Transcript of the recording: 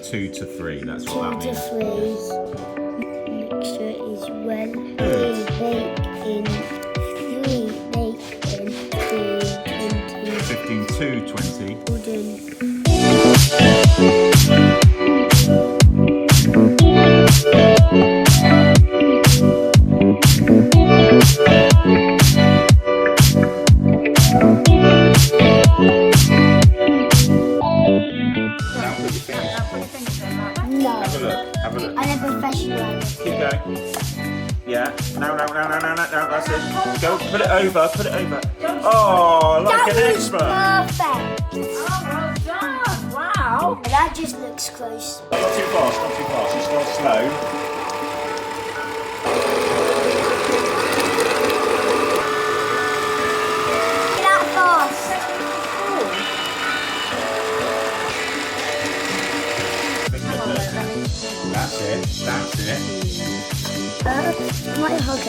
2 to 3. That's what that 2 to means. 3. Mixture is well. 3 bake in. 3 bake in. 15 to 20. Wooden. No. Have a look. Have a look. I'm a professional. Keep going. Yeah. No. That's it. Go. Put it over. Put it over. Oh, like an expert. Perfect. Oh, well done. Wow. That just looks close. Not too fast. Not too fast. Just go slow. That fast. That's it. That's it. My hug.